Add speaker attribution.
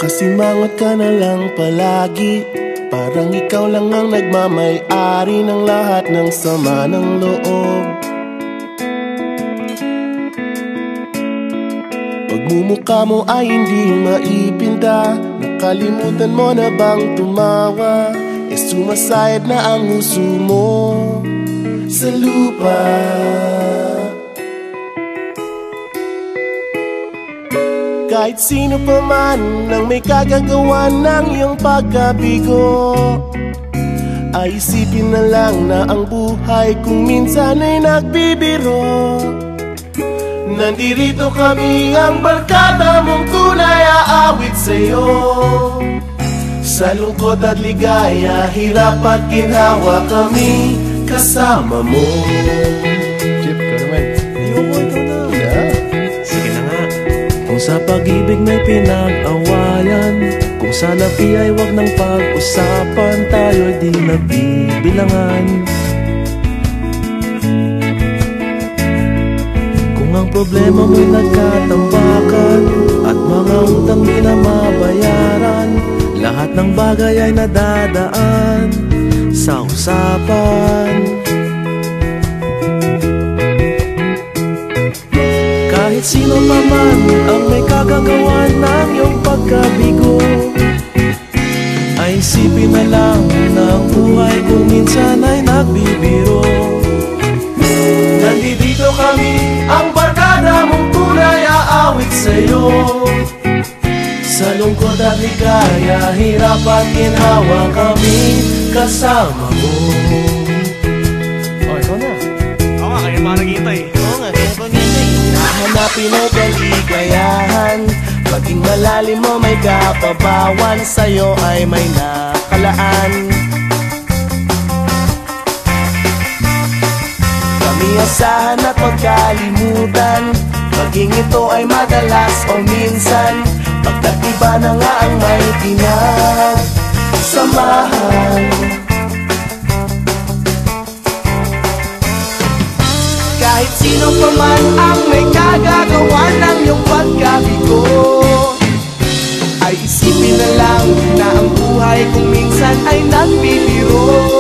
Speaker 1: Masimangot ka na lang palagi, parang ikaw lang ang nagmamay-ari ng lahat ng sama ng loob. Pagmumukha mo ay hindi maipinta, nakalimutan mo na bang tumawa? Sumasayad na ang huso mo sa lupa. Kahit sino pa man ang may kagagawa ng iyong pagkabigo, ay isipin na lang na ang buhay kung minsan ay nagbibiro. Nandirito kami, ang barkada mong tunay aawit sa'yo. Sa lungkot at ligaya, hirap at ginhawa, kami kasama mo.
Speaker 2: Chip, ka naman.
Speaker 1: Ayoko, ikaw na.
Speaker 2: Yeah.
Speaker 3: Sige na nga. Kung sa pag-ibig may pinag-awayan, kung sa labi ay wag nang pag-usapan, tayo'y di nagbibilangan. Kung ang problema mo'y nagkatambakan at mga utang di na mabayaran, lahat ng bagay ay nadadaan sa usapan. Kahit sino pa man ang may kagagawa ng iyong pagkabigo, ay isipin na lang na ang buhay kung minsan ay nagbibiro.
Speaker 1: Nandito kami, ang barkada mong tunay aawit sa'yo. Sa lungkot at ligaya, hirap at ginhawa, kami kasama mo.
Speaker 2: Oh, ikaw na.
Speaker 3: Oo nga, kaya pa naghihintay.
Speaker 1: Oo nga, kaya pa nito. Hanapin ay kaligayahan, maging malalim mo may kapabawan, sa'yo ay may nakalaan. Kami asahan at magkalimutan, maging ito ay madalas o minsan, pagkatiba na nga ang may pinagsamahan. Kahit sino pa man ang may kagagawa ng iyong pagkabigo, ay isipin na lang na ang buhay kung minsan ay nagbibiro.